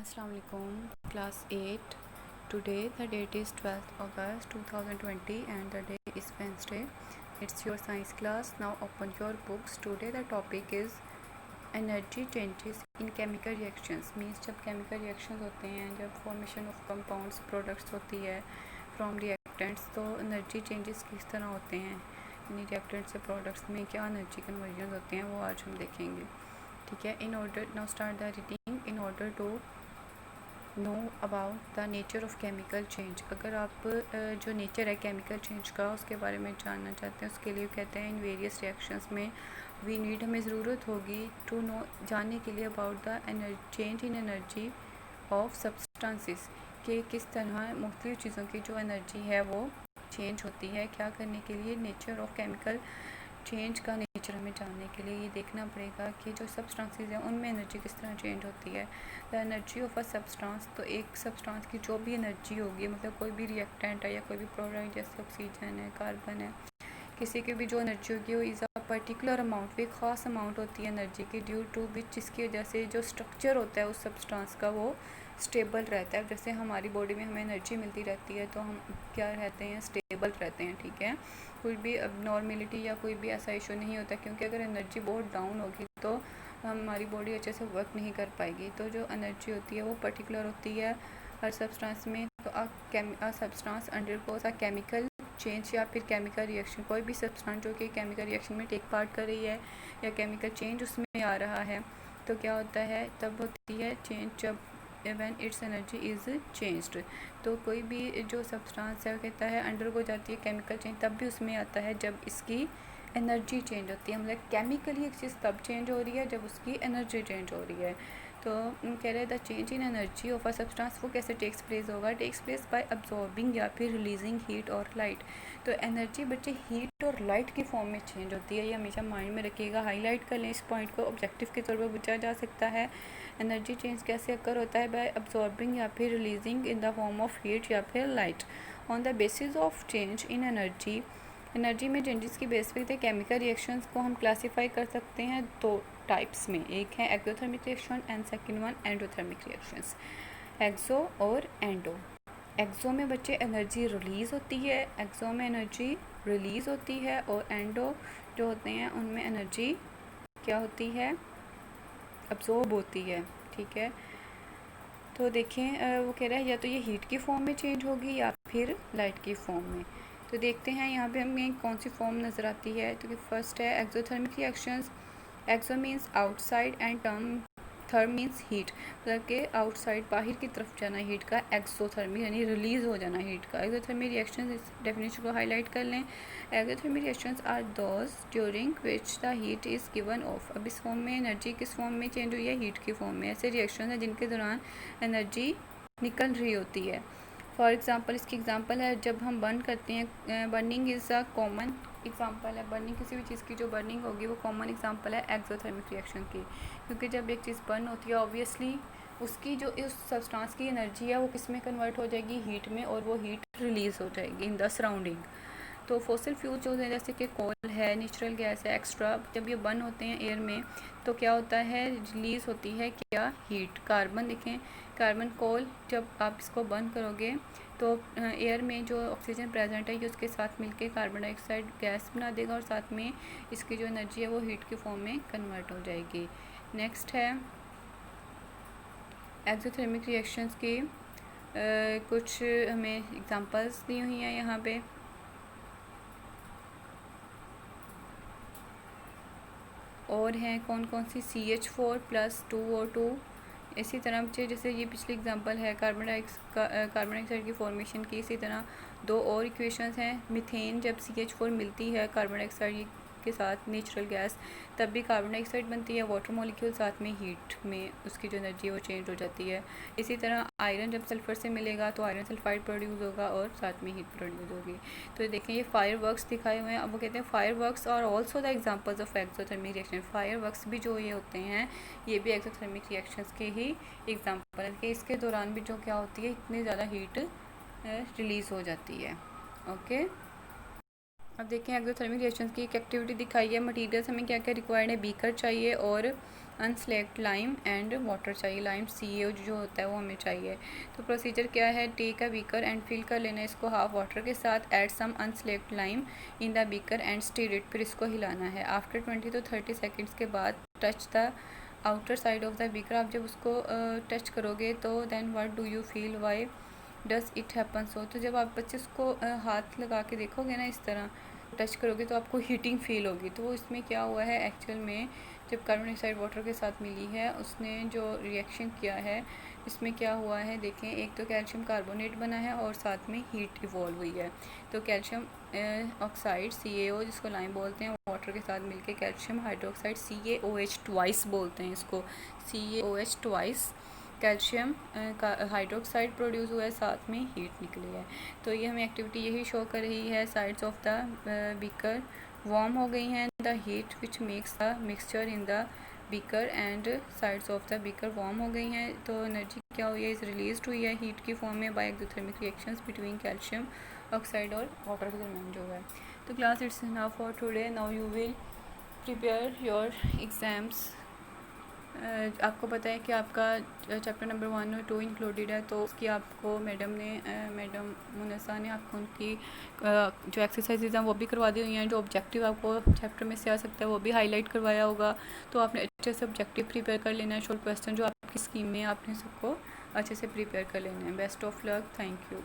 Assalamu alaikum, class 8. Today the date is 12th August 2020 and the day is Wednesday. It's your science class. Now open your books. Today the topic is energy changes in chemical reactions. Means जब chemical reactions होते हैं, जब formation of compounds products होती है from reactants, तो energy changes किस तरह होते हैं, यानी reactants से products में क्या energy conversions होते हैं वो आज हम देखेंगे. ठीक है. In order now start the reading. In order to know about the nature of chemical change. अगर आप जो नेचर है केमिकल चेंज का उसके बारे में जानना चाहते हैं, उसके लिए कहते हैं इन वेरियस रिएक्शंस में वी नीड, हमें ज़रूरत होगी टू नो, जानने के लिए about the change in energy of substances, कि किस तरह मुख्तलिफ़ चीज़ों की जो एनर्जी है वो चेंज होती है. क्या करने के लिए, नेचर ऑफ केमिकल चेंज का नेचर हमें जानने के लिए ये देखना पड़ेगा कि जो सब्सटेंसेस हैं उनमें एनर्जी किस तरह चेंज होती है. The energy of a substance, तो एक सब्सटेंस की जो भी एनर्जी होगी, मतलब कोई भी रिएक्टेंट है या कोई भी प्रोडक्ट जैसे ऑक्सीजन है, कार्बन है, किसी की भी जो एनर्जी होगी वो इज़ अ पर्टिकुलर अमाउंट, एक ख़ास अमाउंट होती है एनर्जी की, ड्यू टू विच, जिसकी वजह से जो स्ट्रक्चर होता है उस सब्सटेंस का वो स्टेबल रहता है. जैसे हमारी बॉडी में हमें एनर्जी मिलती रहती है तो हम क्या रहते हैं, स्टेबल रहते हैं. ठीक है. कोई भी नॉर्मेलिटी या कोई भी ऐसा इशू नहीं होता, क्योंकि अगर एनर्जी बहुत डाउन होगी तो हमारी बॉडी अच्छे से वर्क नहीं कर पाएगी. तो जो एनर्जी होती है वो पर्टिकुलर होती है हर सब्सटेंस में. तो a substance undergoes a chemical change या फिर केमिकल रिएक्शन, कोई भी सब्सटेंस जो कि केमिकल रिएक्शन में टेक पार्ट कर रही है या केमिकल चेंज उसमें आ रहा है, तो क्या होता है, तब होती है चेंज जब when it's energy is changed. तो कोई भी जो सब्सटेंस है वो कहता है अंडरगो जाती है केमिकल चेंज, तब भी उसमें आता है जब इसकी एनर्जी चेंज होती है. मतलब केमिकली एक चीज़ तब चेंज हो रही है जब उसकी एनर्जी चेंज हो रही है. तो कह रहे हैं the change in energy of a substance वो कैसे टेक्स प्लेस होगा, टेक्स प्लेस बाय अब्जॉर्बिंग या फिर रिलीजिंग हीट और लाइट. तो एनर्जी बच्चे हीट और लाइट की फॉर्म में चेंज होती है, ये हमेशा माइंड में रखिएगा, हाईलाइट कर लें इस पॉइंट को, ऑब्जेक्टिव के तौर पर पूछा जा सकता है. एनर्जी चेंज कैसे अकर होता है, बाय अब्जॉर्बिंग या फिर releasing in the form of heat या फिर light. On the basis of change in energy, energy में चेंजेस की बेस पे केमिकल रिएक्शंस को हम क्लासीफाई कर सकते हैं दो टाइप्स में. एक है exothermic reaction and second one endothermic reactions. Exo और एंडो. एक्सो में बच्चे एनर्जी रिलीज़ होती है, एक्सो में एनर्जी रिलीज़ होती है, और एंडो जो होते हैं उनमें एनर्जी क्या होती है, अब्जॉर्ब होती है. ठीक है. तो देखें वो कह रहा है या तो ये हीट की फॉर्म में चेंज होगी या फिर लाइट की फॉर्म में. तो देखते हैं यहाँ पे हमें कौन सी फॉर्म नज़र आती है. तो फर्स्ट है exothermic reactions. Exo means outside and therm means heat, मतलब कि आउटसाइड बाहर की तरफ जाना हीट का एक्सोथर्मिक, यानी रिलीज़ हो जाना हीट का. एक्सोथर्मिक रिएक्शंस, इस डेफिनेशन को हाईलाइट कर लें. Exothermic reactions are those during which the heat is given off. अब इस फॉर्म में एनर्जी किस फॉर्म में चेंज हुई है, हीट की फॉर्म में. ऐसे रिएक्शन है जिनके दौरान एनर्जी निकल रही होती है. फॉर एग्ज़ाम्पल, इसकी एग्ज़ाम्पल है जब हम बर्न करते हैं, burning is a common example है. बर्निंग, किसी भी चीज़ की जो बर्निंग होगी वो कॉमन एग्ज़ाम्पल है एक्सोथर्मिक रिएक्शन की, क्योंकि जब एक चीज़ बर्न होती है ऑब्वियसली उसकी जो इस सब्सटेंस की एनर्जी है वो किस में कन्वर्ट हो जाएगी, हीट में, और वो हीट रिलीज़ हो जाएगी इन द सराउंडिंग. तो फॉसिल फ्यूल जो है जैसे कि कोल है, नेचुरल गैस है, एक्स्ट्रा, जब ये बर्न होते हैं एयर में तो क्या होता है, रिलीज़ होती है क्या, हीट. कार्बन देखें, कार्बन कोल जब आप इसको बर्न करोगे तो एयर में जो ऑक्सीजन प्रेजेंट है ये उसके साथ मिलके कार्बन डाइऑक्साइड गैस बना देगा, और साथ में इसकी जो एनर्जी है वो हीट की फॉर्म में कन्वर्ट हो जाएगी. नेक्स्ट है एक्सोथर्मिक रिएक्शंस की कुछ हमें एग्जांपल्स दी हुई हैं यहाँ पे. और हैं कौन कौन सी, CH4 + 2O2. इसी तरह बच्चे जैसे ये पिछली एग्जांपल है कार्बन डाइऑक्साइड की फॉर्मेशन की. इसी तरह दो और इक्वेशंस हैं. मीथेन, जब CH4 मिलती है कार्बन डाइऑक्साइड के साथ नेचुरल गैस, तब भी कार्बन डाइऑक्साइड बनती है, वाटर मॉलिक्यूल, साथ में हीट में उसकी जो एनर्जी है वो चेंज हो जाती है. इसी तरह आयरन जब सल्फर से मिलेगा तो आयरन सल्फाइड प्रोड्यूस होगा और साथ में हीट प्रोड्यूस होगी. तो देखें ये फायर वर्क्स दिखाए हुए हैं. अब वो कहते हैं fireworks are also the examples of exothermic reaction. Fireworks भी जो ये होते हैं ये भी एक्सोथर्मिक रिएक्शंस के ही एग्जाम्पल है कि इसके दौरान भी जो क्या होती है, इतनी ज़्यादा हीट रिलीज़ हो जाती है. ओके. अब देखें एक्सोथर्मिक रिएक्शंस की एक एक्टिविटी दिखाई है. मटीरियल्स हमें क्या क्या रिक्वायर्ड है, बीकर चाहिए और अनस्लेक्ट लाइम एंड वाटर चाहिए। लाइम CaO जो होता है वो हमें चाहिए। तो प्रोसीजर क्या है, take a beaker and fill कर लेना इसको हाफ वाटर के साथ, add some unslaked lime in the beaker and stir it, फिर इसको हिलाना है। आफ्टर 20 to 30 सेकेंड्स के बाद touch the outer side of the beaker, आप जब उसको टच करोगे तो then what do you feel, why does it happen so, तो जब आप बच्चे उसको हाथ लगा के देखोगे ना, इस तरह टच करोगे तो आपको हीटिंग फील होगी। तो इसमें क्या हुआ है एक्चुअल में, जब कार्बन डाइऑक्साइड वाटर के साथ मिली है उसने जो रिएक्शन किया है इसमें क्या हुआ है देखें, एक तो कैल्शियम कार्बोनेट बना है और साथ में हीट इवॉल्व हुई है। तो कैल्शियम ऑक्साइड CaO जिसको लाइम बोलते हैं, वाटर के साथ मिलके कैल्शियम हाइड्रोक्साइड CaOH ट्वाइस बोलते हैं इसको, CaOH twice calcium hydroxide produce हुआ है, साथ में हीट निकली है। तो ये हमें एक्टिविटी यही शो कर रही है, sides of the beaker warm हो गई हैं, the heat which makes the mixture in the beaker and sides of the beaker warm हो गई हैं। तो एनर्जी क्या हुई है, इस रिलीज हुई है हीट की फॉर्म में by exothermic reactions between calcium oxide और वाटर के दरमियान जो है। तो class it's now for today, now you will prepare your exams. आपको पता है कि आपका चैप्टर नंबर 1 और 2 इंक्लूडेड है, तो उसकी आपको मैडम मुनसा ने आपको उनकी जो एक्सरसाइजेज हैं वो भी करवा दी हुई हैं। जो ऑब्जेक्टिव आपको चैप्टर में से आ सकता है वो भी हाईलाइट करवाया होगा। तो आपने अच्छे से ऑब्जेक्टिव प्रिपेयर कर लेना है, शॉर्ट क्वेश्चन जो आपकी स्कीम में आपने सबको अच्छे से प्रिपेयर कर लेना है। Best of luck, thank you.